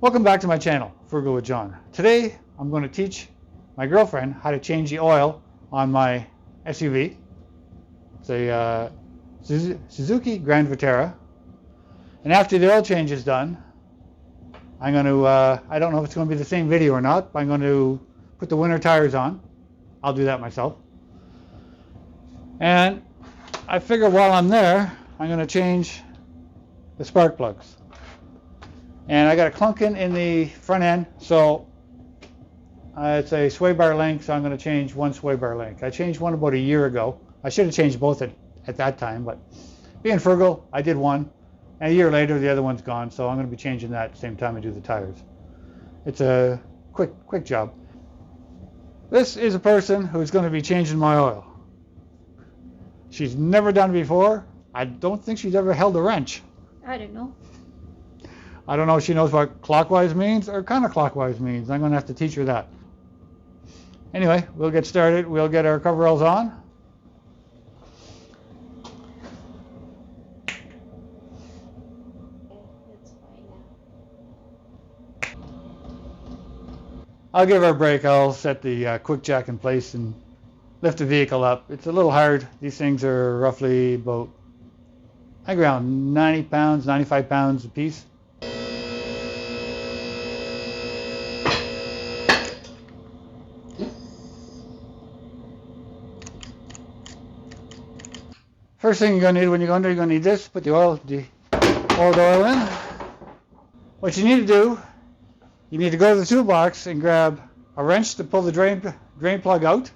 Welcome back to my channel, Frugal with John. Today I'm going to teach my girlfriend how to change the oil on my SUV. It's a Suzuki Grand Vitara. And after the oil change is done, I'm going to, I don't know if it's going to be the same video or not, but I'm going to put the winter tires on. I'll do that myself. And I figure while I'm there, I'm going to change the spark plugs. And I got a clunking in the front end, so it's a sway bar link, so I'm going to change one sway bar link. I changed one about a year ago. I should have changed both at that time, but being frugal, I did one. And a year later, the other one's gone, so I'm going to be changing that at the same time I do the tires. It's a quick job. This is a person who's going to be changing my oil. She's never done it before. I don't think she's ever held a wrench. I don't know. I don't know if she knows what clockwise means or counterclockwise means. I'm going to have to teach her that. Anyway, we'll get started. We'll get our coveralls on. I'll give her a break. I'll set the quick jack in place and lift the vehicle up. It's a little hard. These things are roughly about, I think around 90 pounds, 95 pounds a piece. First thing you're going to need when you go under, you're going to need this. Put the oil in. What you need to do, you need to go to the toolbox and grab a wrench to pull the drain plug out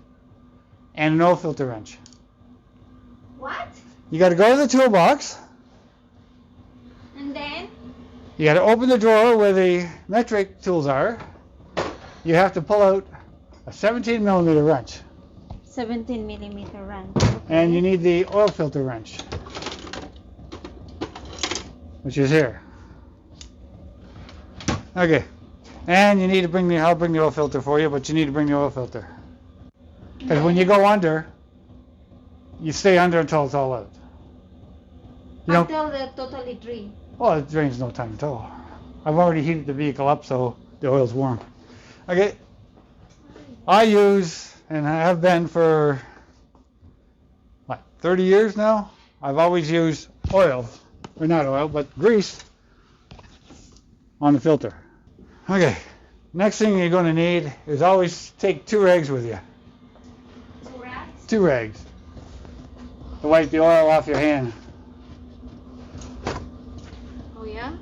and an oil filter wrench. What? You got to go to the toolbox. And then? You got to open the drawer where the metric tools are. You have to pull out a 17 millimeter wrench. 17 millimeter wrench. And you need the oil filter wrench, which is here. Okay. And you need to bring I'll bring the oil filter for you, but you need to bring the oil filter. Because when you go under, you stay under until it's all out. Until the totally drain. Well, it drains no time at all. I've already heated the vehicle up so the oil's warm. Okay. I use, and I have been for, 30 years now? I've always used oil, or not oil, but grease on the filter. Okay, next thing you're going to need is always take 2 rags with you. 2 rags? 2 rags to wipe the oil off your hand. Oh yeah?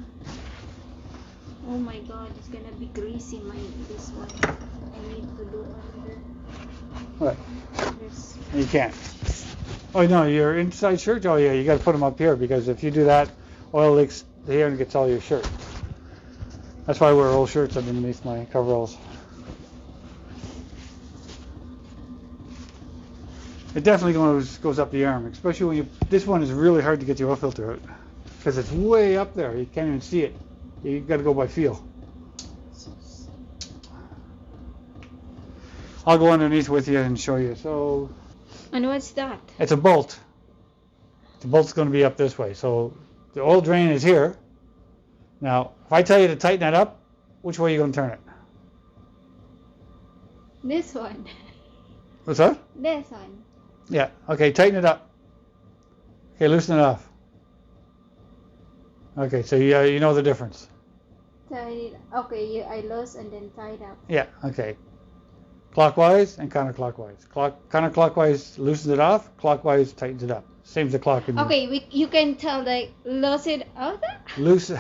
Oh my god, it's gonna be greasy this one. I need to do under. What? This. You can't. Oh no, your inside shirt? Oh yeah, you got to put them up here because if you do that, oil leaks here and gets all your shirt. That's why I wear old shirts underneath my coveralls. It definitely goes up the arm, especially when this one is really hard to get the oil filter out because it's way up there. You can't even see it. You got to go by feel. I'll go underneath with you and show you. So. And what's that? It's a bolt. The bolt's going to be up this way. So the oil drain is here. Now, if I tell you to tighten that up, which way are you going to turn it? This one. What's that? This one. Yeah. Okay, tighten it up. Okay, loosen it off. Okay, so you know the difference. Tied it. Okay, I loose and then tied up. Yeah, okay. Clockwise and counterclockwise. Counterclockwise loosens it off. Clockwise tightens it up. Same as the clock. Okay, you can tell like loose it out. Loose.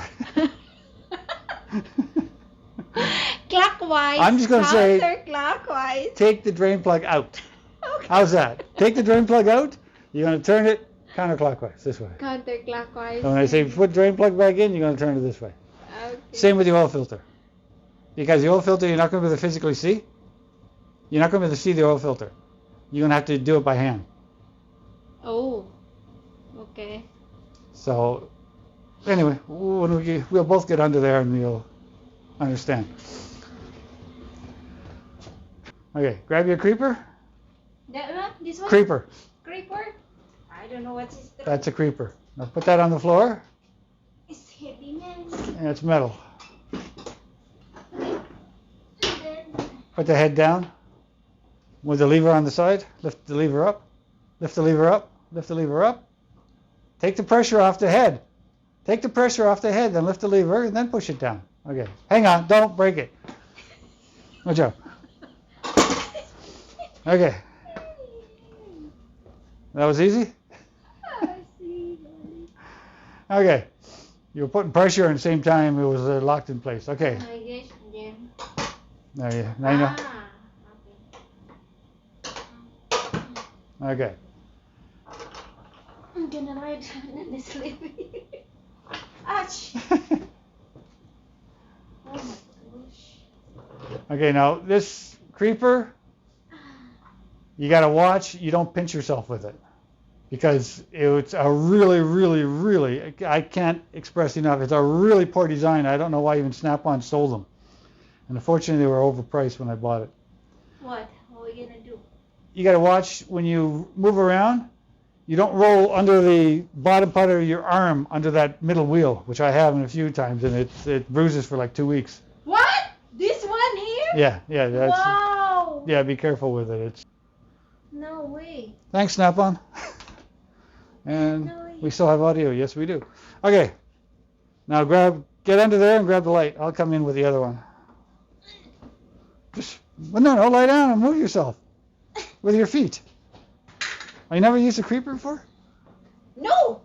Clockwise. I'm just going to say. Counterclockwise. Take the drain plug out. Okay. How's that? Take the drain plug out. You're going to turn it counterclockwise this way. Counterclockwise. So when I say put drain plug back in, you're going to turn it this way. Okay. Same with the oil filter. Because the oil filter, you're not going to be able to physically see. You're not going to be able to see the oil filter. You're going to have to do it by hand. Oh, okay. So, anyway, we'll both get under there and you'll understand. Okay, grab your creeper. That one? This one? Creeper. Creeper? I don't know what is the... That's a creeper. Now put that on the floor. It's heavy, man. And it's metal. Put the head down with the lever on the side. Lift the lever up. Lift the lever up. Lift the lever up. Take the pressure off the head. Take the pressure off the head, then lift the lever, and then push it down. Okay. Hang on. Don't break it. Watch out. Okay. That was easy? Okay. You were putting pressure, and at the same time it was locked in place. Okay. Now you know. Okay. I'm gonna lie down and sleep. Ouch! Oh my gosh. Okay, now this creeper, you gotta watch, you don't pinch yourself with it. Because it's a really, I can't express enough, it's a really poor design. I don't know why even Snap-on sold them. And unfortunately they were overpriced when I bought it. What? What are we gonna do? You gotta watch when you move around, you don't roll under the bottom part of your arm under that middle wheel, which I have a few times, and it bruises for like 2 weeks. What? This one here? Yeah, that's, Wow! yeah, be careful with it. It's No way. Thanks, Snap-on. And No way. we still have audio. Yes, we do. Okay. Now get under there and grab the light. I'll come in with the other one. No, lie down and move yourself with your feet. You never used a creeper before? No!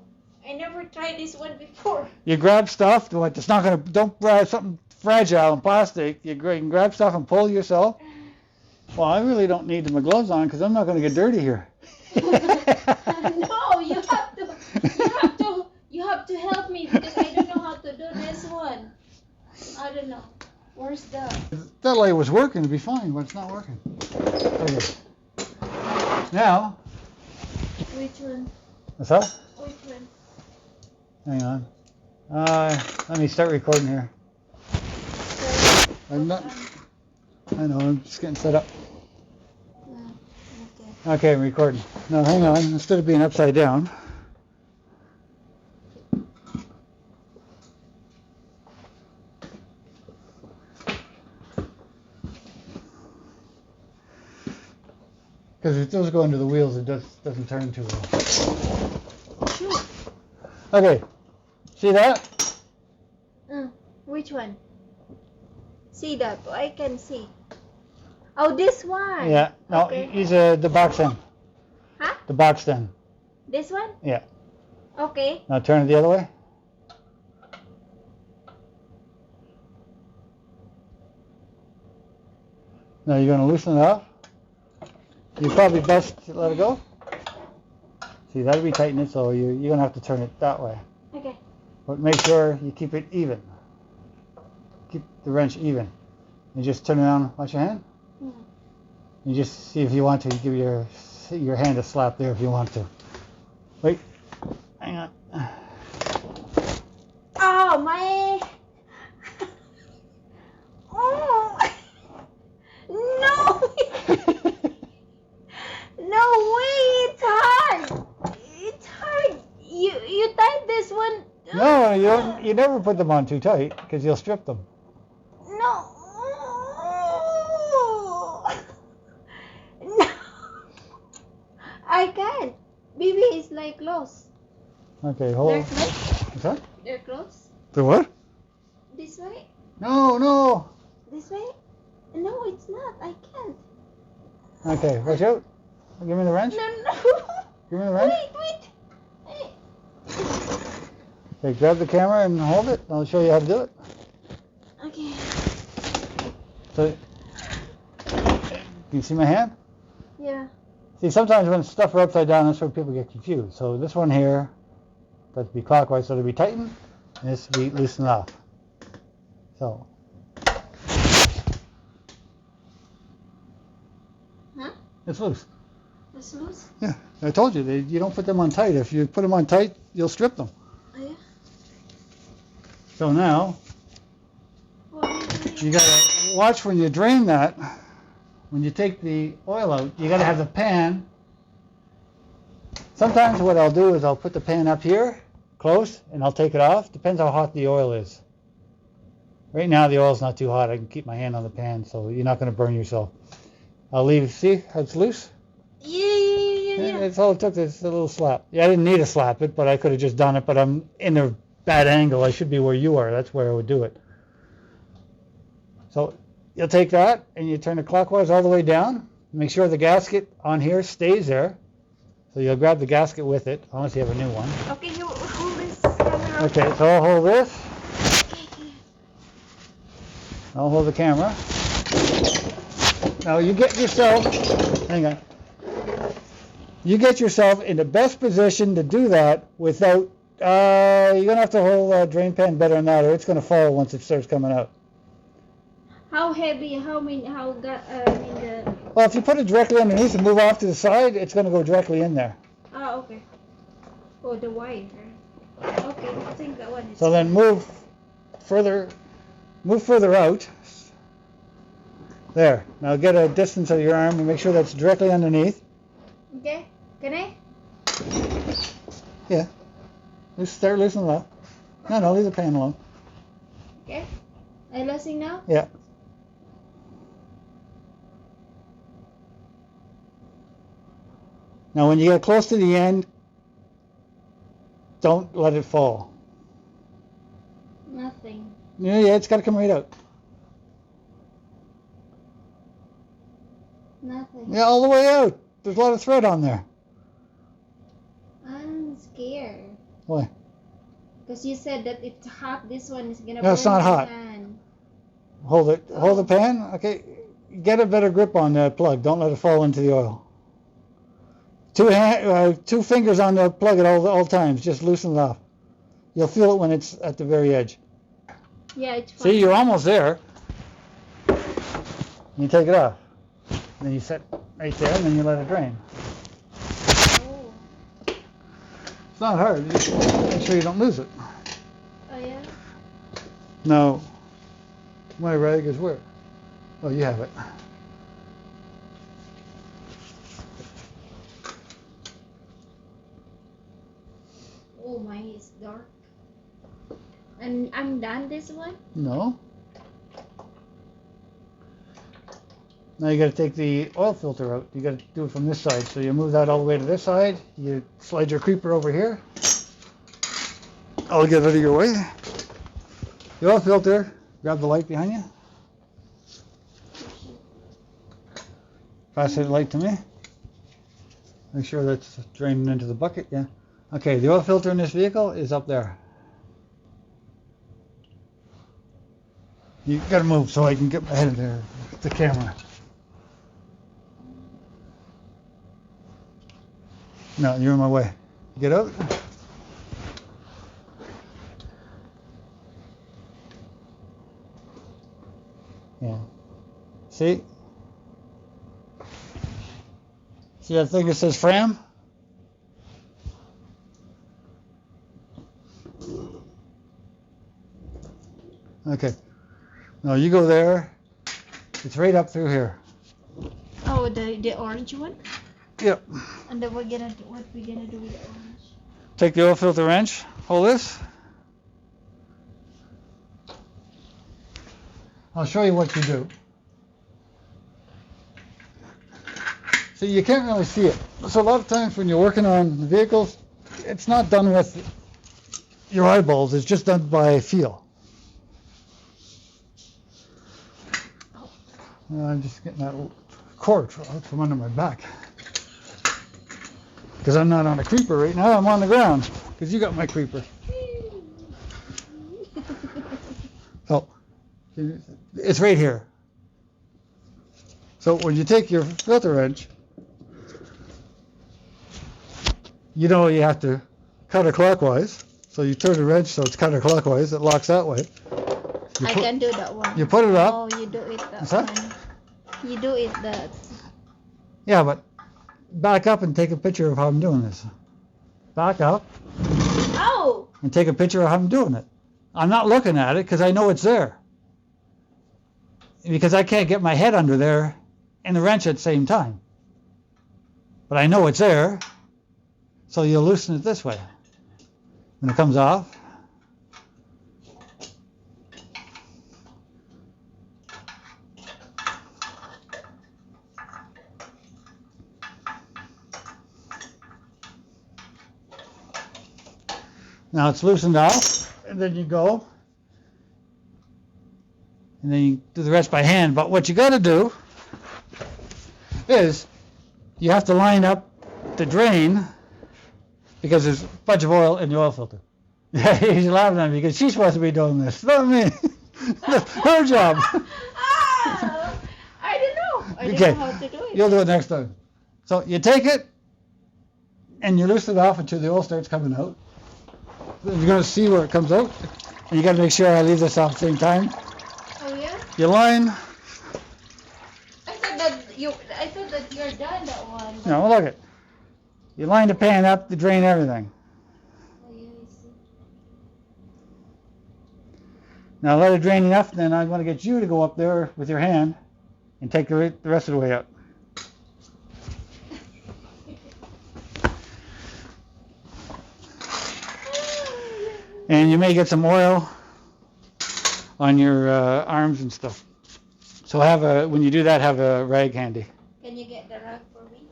I never tried this one before. You grab stuff, like it's not gonna, don't grab something fragile and plastic. You can grab stuff and pull yourself. Well, I really don't need my gloves on because I'm not gonna get dirty here. No, you have to help me because I don't know how to do this one. I don't know. Where's the? That light was working, it'd be fine, but it's not working. Okay. Now. Which one? What's that? Which one? Hang on. Let me start recording here. I'm not. I know, I'm just getting set up. Okay. Okay, I'm recording. Now hang on, instead of being upside down. Because if those go under the wheels, it doesn't turn too well. Sure. Okay, see that? Which one? See that? I can see. Oh, this one. Yeah. No, Okay. use the box end. Huh? The box end. This one? Yeah. Okay. Now turn it the other way. Now you're going to loosen it up. You probably best let it go. See, that'll be tightening it, so you're going to have to turn it that way. Okay. But make sure you keep it even. Keep the wrench even. And just turn it on. Watch your hand. You just see if you want to. Give your hand a slap there if you want to. Wait. Hang on. Oh, my. Oh. No. No way. It's hard. It's hard. You tied this one. No, you don't. You never put them on too tight because you'll strip them. No. No. I can't. Baby is like close. Okay, hold They're on. close. What's that? They're close. The what? This way. No. This way. No, it's not. I can't. Okay, watch out. Give me the wrench. No. Give me the wrench. Wait. Hey. Okay, grab the camera and hold it. I'll show you how to do it. Okay. So, can you see my hand? Yeah. See, sometimes when stuff are upside down, that's where people get confused. So this one here, that's be clockwise, so to be tightened, and this to be loosened off. So. Huh? It's loose. It's loose? Yeah, I told you, you don't put them on tight. If you put them on tight, you'll strip them. Oh, yeah? So now, you gotta watch when you drain that. When you take the oil out, you gotta have the pan. Sometimes what I'll do is I'll put the pan up here, close, and I'll take it off. Depends how hot the oil is. Right now the oil's not too hot. I can keep my hand on the pan, so you're not going to burn yourself. I'll leave. See how it's loose? Yeah. That's all it took. Is a little slap. Yeah, I didn't need to slap it, but I could have just done it. But I'm in a bad angle. I should be where you are. That's where I would do it. So you'll take that and you turn it clockwise all the way down. Make sure the gasket on here stays there. So you'll grab the gasket with it, unless you have a new one. Okay, you hold this camera. Okay, so I'll hold this. Okay. I'll hold the camera. Now you get yourself, hang on. You get yourself in the best position to do that without, you're going to have to hold a drain pan better than that, or it's going to fall once it starts coming out. How heavy, the... Well, if you put it directly underneath and move off to the side, it's going to go directly in there. Oh, okay. Oh, the wire. Okay, I think that one is... So then move further out. There. Now get a distance of your arm and make sure that's directly underneath. Okay. Can I? Yeah. Just start loosening it up. No, leave the pan alone. Okay. Are you loosening now? Yeah. Now when you get close to the end, don't let it fall. Nothing. Yeah, it's got to come right out. Nothing. Yeah, all the way out. There's a lot of thread on there. I'm scared. Why? Because you said that it's hot. This one is gonna. No, it's not burn my hot. hand. Hold it. Hold the pan. Okay. Get a better grip on the plug. Don't let it fall into the oil. Two fingers on the plug at all times. Just loosen it off. You'll feel it when it's at the very edge. Yeah, it's fine. See, you're almost there. You take it off. Then you set right there, and then you let it drain. Oh. It's not hard. You just make sure you don't lose it. Oh yeah. Now, my rag is where? Oh, you have it. Oh my, it's dark. And I'm done this one? No. Now you got to take the oil filter out. You got to do it from this side. So you move that all the way to this side. You slide your creeper over here. I'll get out of your way. The oil filter. Grab the light behind you. Pass the light to me. Make sure that's draining into the bucket. Yeah. Okay. The oil filter in this vehicle is up there. You got to move so I can get my head in there. The camera. No, you're in my way. Get out. Yeah. See? See that thing that says Fram? Okay. No, you go there. It's right up through here. Oh, the orange one? Yep. And then what we gonna do with the orange? Take the oil filter wrench. Hold this. I'll show you what you do. So you can't really see it. So a lot of times when you're working on vehicles, it's not done with your eyeballs. It's just done by feel. I'm just getting that cord out from under my back. Because I'm not on a creeper right now, I'm on the ground. Because you got my creeper. So, it's right here. So when you take your filter wrench, you know you have to counterclockwise. So you turn the wrench so it's counterclockwise, it locks that way. I can do that one. You put it up. Oh, you do it that What's that? one. You do it that. Yeah, but back up and take a picture of how I'm doing this. Back up Oh! and take a picture of how I'm doing it. I'm not looking at it because I know it's there. Because I can't get my head under there and the wrench at the same time. But I know it's there, so you'll loosen it this way. When it comes off, Now it's loosened off, and then you go, and then you do the rest by hand. But what you got to do is you have to line up the drain because there's a bunch of oil in the oil filter. Yeah, he's laughing at me because she's supposed to be doing this, not me. That's her job. Ah, I don't know. I don't Okay, know how to do it. you'll do it next time. So you take it and you loosen it off until the oil starts coming out. Then you're going to see where it comes out. And you got to make sure I leave this off at the same time. Oh yeah? You line. I thought that you're done that one. No, look it. You line the pan up to drain everything. Oh yeah, I see. Now let it drain enough, then I want to get you to go up there with your hand and take the rest of the way up. And you may get some oil on your arms and stuff. So when you do that, have a rag handy. Can you get the rag for me?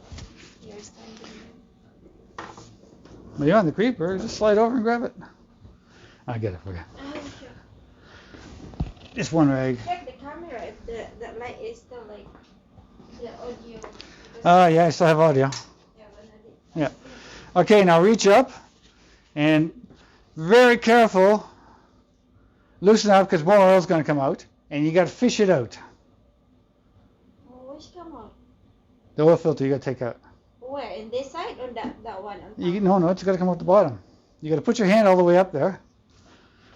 You're standing there. Well, you're on the creeper. Just slide over and grab it. I'll get it for you. Oh, sure. Just one rag. Check the camera if the light is still like the audio. Oh, yeah, I still have audio. Yeah, but not it. Yeah. Okay, now reach up and very careful. Loosen up because more oil is going to come out. And you got to fish it out. Oh, which come out? The oil filter you got to take out. Where? In this side or that one? On top? No, it's got to come out the bottom. You got to put your hand all the way up there.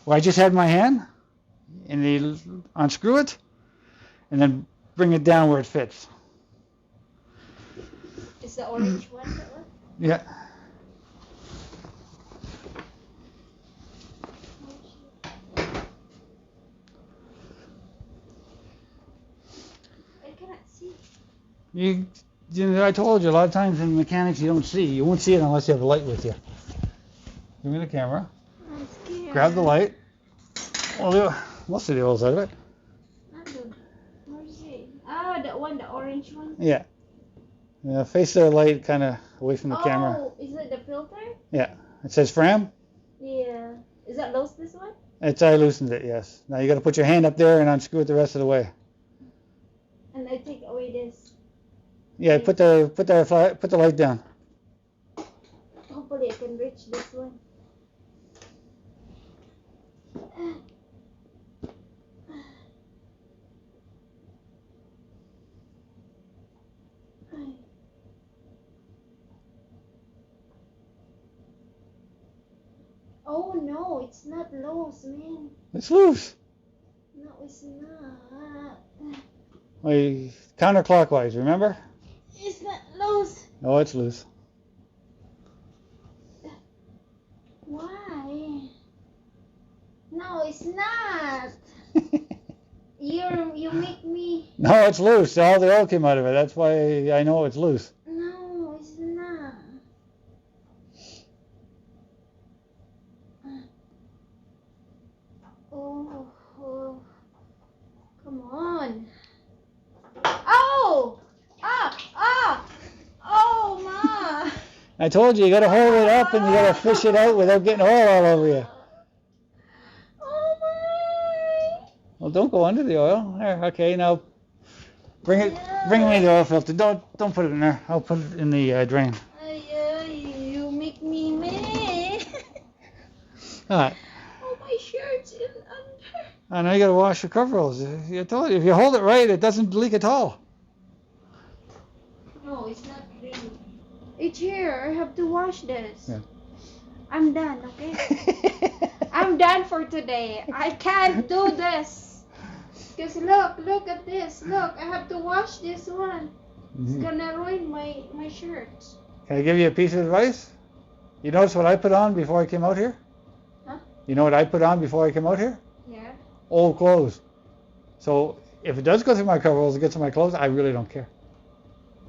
Where I just had my hand. And you unscrew it. And then bring it down where it fits. Is the orange one that one? Yeah. I cannot see. I told you a lot of times in mechanics you don't see. You won't see it unless you have a light with you. Give me the camera. I'm scared. Grab the light. Well, most of the oil's out of it. Where's it? Ah, that one, the orange one. Yeah. Face the light kind of away from the camera. Oh, is it the filter? Yeah. It says Fram. Yeah. Is that loose, this one? I loosened it, yes. Now you got to put your hand up there and unscrew it the rest of the way. And I take away this. Yeah, put the light down. Hopefully I can reach this one. Oh no, it's not loose, man. It's loose. No, it's not. Counterclockwise, remember? It's not loose. No, it's loose. Why? No, it's not. You make me. No, it's loose. All the oil came out of it. That's why I know it's loose. No, it's not. Oh, come on. Oh, oh, Ma. I told you, you got to hold it up and you got to fish it out without getting oil all over you. Oh my. Well, don't go under the oil. There, okay, now bring me the oil filter. Don't put it in there. I'll put it in the drain. You make me mad. All right. Oh, my shirt's in under. I know you got to wash your coveralls. I told you, if you hold it right, it doesn't leak at all. No, it's not clean. It's here. I have to wash this. Yeah. I'm done, okay? I'm done for today. I can't do this. Because look at this. Look, I have to wash this one. It's gonna ruin my shirt. Can I give you a piece of advice? You notice what I put on before I came out here? Huh? You know what I put on before I came out here? Yeah. Old clothes. So if it does go through my coveralls, it gets in my clothes, I really don't care.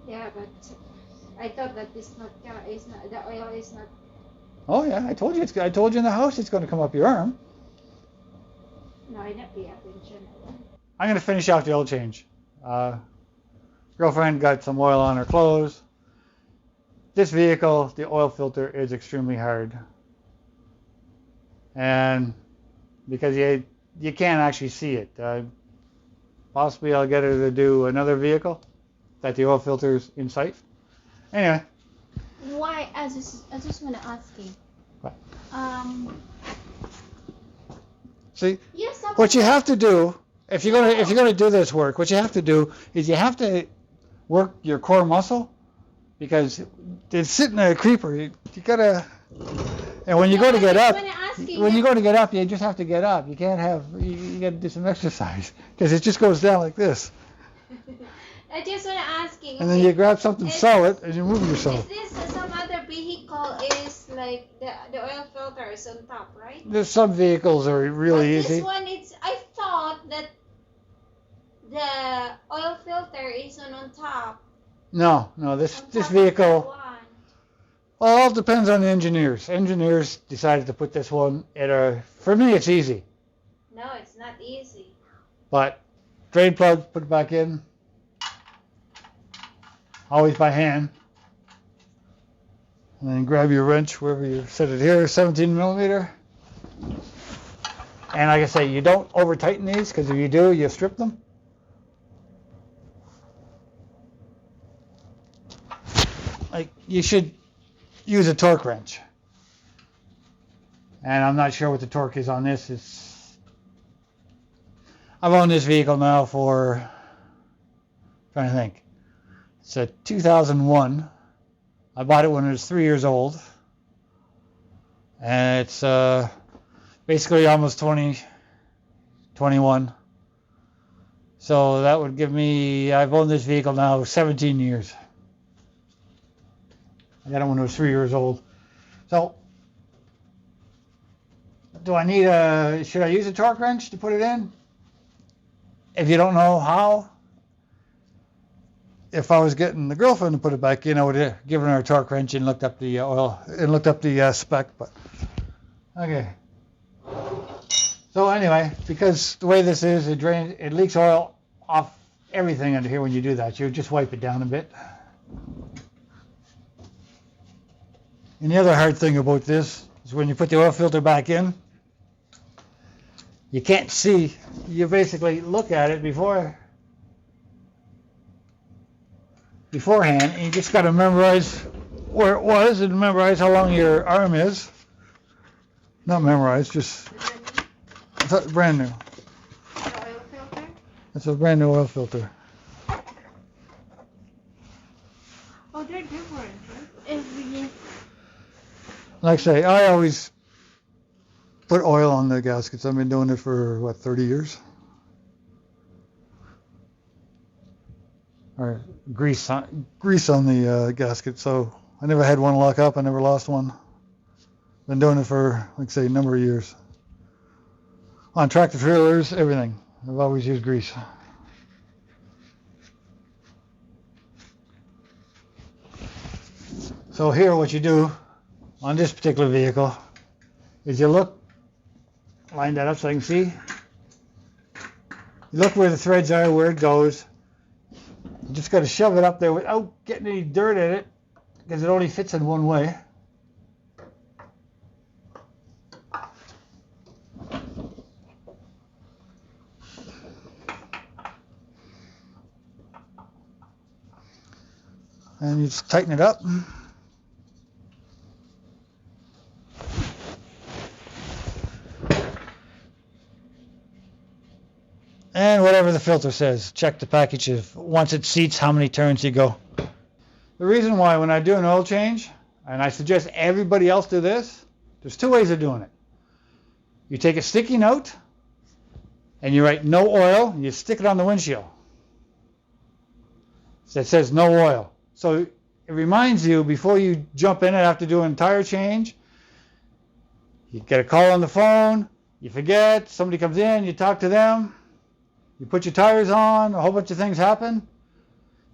Yeah, but I thought that the oil is not. Oh yeah, I told you in the house it's going to come up your arm. No, I not pay attention. I'm going to finish off the oil change. Girlfriend got some oil on her clothes. This vehicle, the oil filter is extremely hard. and because you can't actually see it. Possibly I'll get her to do another vehicle that the oil filter's in sight. Anyway. Why? I just want to ask you. What? See, Yes. what you have to do if you're gonna do this work, what you have to do is you have to work your core muscle, because it's sitting there a creeper. You gotta, and when you go to get up, you just have to get up. You can't have you gotta do some exercise because it just goes down like this. I just want to ask you. And then you grab something solid and you move yourself. Is this some other vehicle is like the oil filter is on top, right? There's some vehicles are really easy. This one, I thought that the oil filter is on top. No, this vehicle. Well, it all depends on the engineers. Engineers decided to put this one at for me, it's easy. No, it's not easy. But drain plug, put it back in. Always by hand. And then grab your wrench wherever you set it here, 17 millimeter. And like I say, you don't over tighten these, because if you do, you strip them. Like, you should use a torque wrench. And I'm not sure what the torque is on this. I've owned this vehicle now for, trying to think. It's a 2001. I bought it when it was 3 years old. And it's basically almost 21. So that would give me, I've owned this vehicle now 17 years. I got it when it was 3 years old. So, should I use a torque wrench to put it in? If you don't know how, if I was getting the girlfriend to put it back in, I would have given her a torque wrench and looked up the oil and looked up the spec. But okay. So anyway, because the way this is, it leaks oil off everything under here when you do that. You just wipe it down a bit. And the other hard thing about this is when you put the oil filter back in, you can't see. You basically look at it beforehand, and you just got to memorize where it was and memorize how long your arm is. Not memorize, just brand new. The oil filter? It's a brand new oil filter. Oh, they're different, right? Every Like I say, I always put oil on the gaskets. I've been doing it for, 30 years? Or grease on the gasket. So I never had one lock up. I never lost one. Been doing it for, like I say, a number of years. On tractor trailers, everything. I've always used grease. So here what you do on this particular vehicle is you line that up so I can see. You look where the threads are, where it goes. You just got to shove it up there without getting any dirt in it, because it only fits in one way. And you just tighten it up. And whatever the filter says, check the package if once it seats how many turns you go. The reason why when I do an oil change, and I suggest everybody else do this, there's two ways of doing it. You take a sticky note and you write no oil and you stick it on the windshield. So it says no oil. So it reminds you before you jump in and have to do an entire change. You get a call on the phone, you forget, somebody comes in, you talk to them. You put your tires on, a whole bunch of things happen.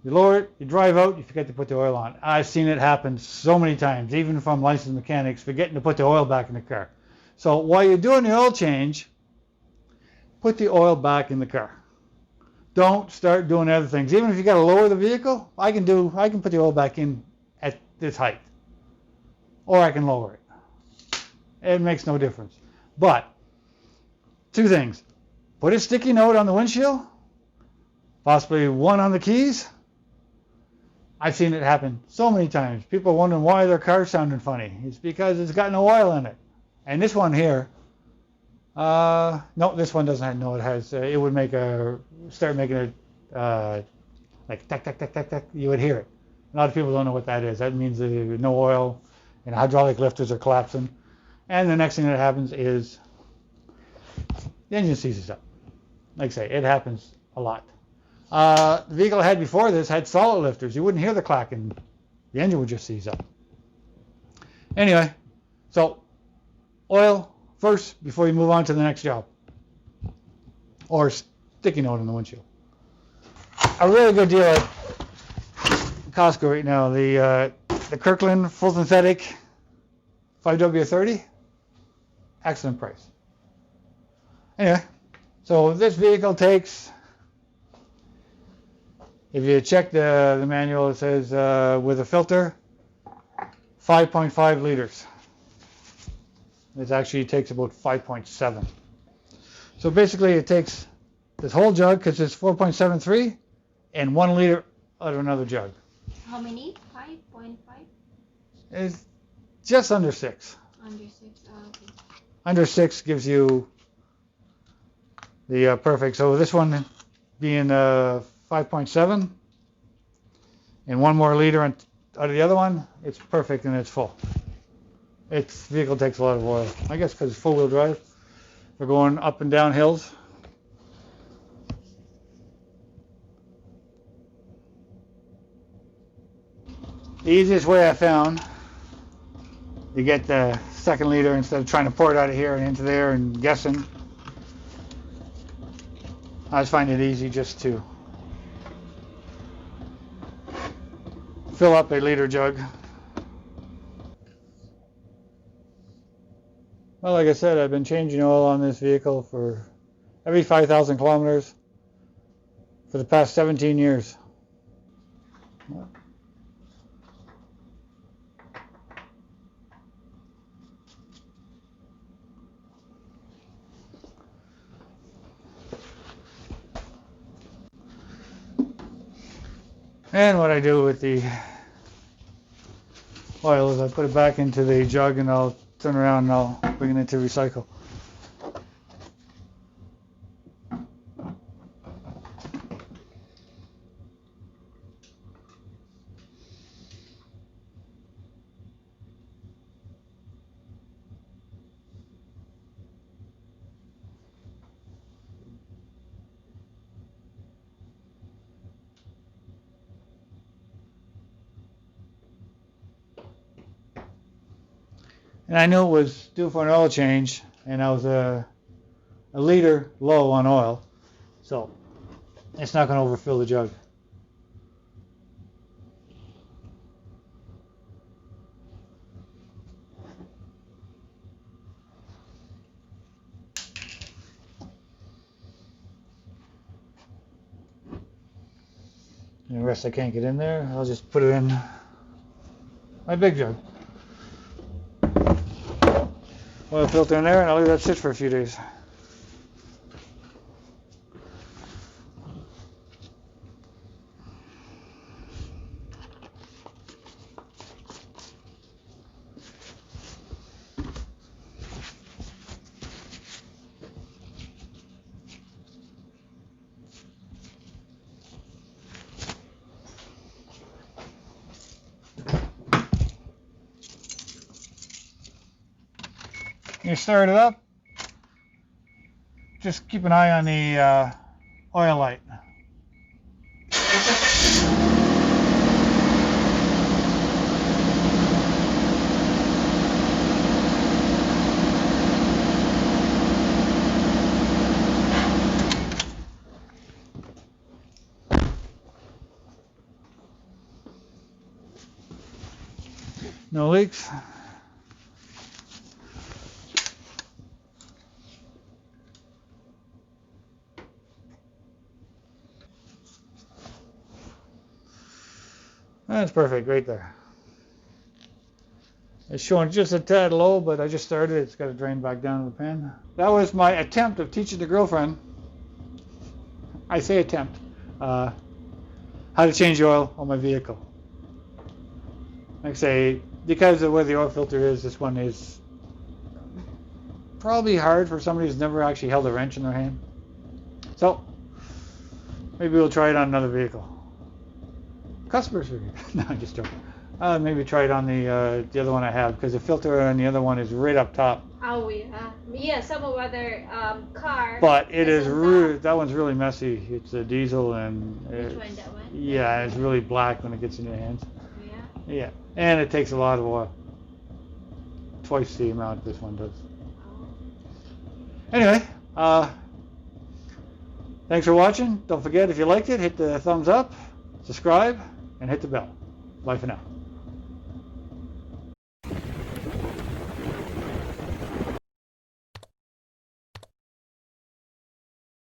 You lower it, you drive out, you forget to put the oil on. I've seen it happen so many times, even from licensed mechanics, forgetting to put the oil back in the car. So while you're doing the oil change, put the oil back in the car. Don't start doing other things. Even if you got to lower the vehicle, I can put the oil back in at this height. Or I can lower it. It makes no difference. But two things: put a sticky note on the windshield, possibly one on the keys. I've seen it happen so many times. People wondering why their car's sounding funny. It's because it's got no oil in it. And this one here, no, this one doesn't have, no, it has, it would make start making a, like, tack, tack, tack, tack, tack, you would hear it. A lot of people don't know what that is. That means no oil and hydraulic lifters are collapsing. And the next thing that happens is the engine seizes up. Like I say, it happens a lot. The vehicle I had before this had solid lifters. You wouldn't hear the clacking. The engine would just seize up. Anyway, so oil first before you move on to the next job. Or sticky note on the windshield. A really good deal at Costco right now. The Kirkland full synthetic 5W30. Excellent price. Anyway, so this vehicle takes, if you check the manual, it says with a filter, 5.5 liters. It actually takes about 5.7. So basically it takes this whole jug, because it's 4.73, and 1 liter out of another jug. How many? 5.5? It's just under 6. Under 6, okay. Under 6 gives you the perfect. So this one being 5.7 and 1 more liter out of the other one, it's perfect and it's full. Its vehicle takes a lot of oil. I guess because it's four-wheel drive. We're going up and down hills. The easiest way I found to get the second liter, instead of trying to pour it out of here and into there and guessing, I just find it easy just to fill up a liter jug. Well, like I said, I've been changing oil on this vehicle for every 5,000 kilometers for the past 17 years. And what I do with the oil is I put it back into the jug and I'll turn around and I'll bring it into recycle. And I knew it was due for an oil change, and I was a liter low on oil, so it's not going to overfill the jug. And the rest I can't get in there. I'll just put it in my big jug. Oil filter in there, and I'll leave that sit for a few days. You start it up, just keep an eye on the oil light. No leaks. That's perfect right there. It's showing just a tad low, but I just started. It's got to drain back down to the pan. That was my attempt of teaching the girlfriend. I say attempt. How to change the oil on my vehicle. Like I say, because of where the oil filter is, this one is probably hard for somebody who's never actually held a wrench in their hand. So maybe we'll try it on another vehicle. Customers are here. No, I'm just joking. Maybe try it on the other one I have, because the filter on the other one is right up top. Oh yeah. Yeah, some of other car. But it is on top. that one's really messy. It's a diesel, and Which one? That one? yeah, it's really black when it gets in your hands. Yeah. Yeah, and it takes a lot of oil. Twice the amount this one does. Oh. Anyway, thanks for watching. Don't forget, if you liked it, hit the thumbs up, subscribe, and hit the bell. Bye for now.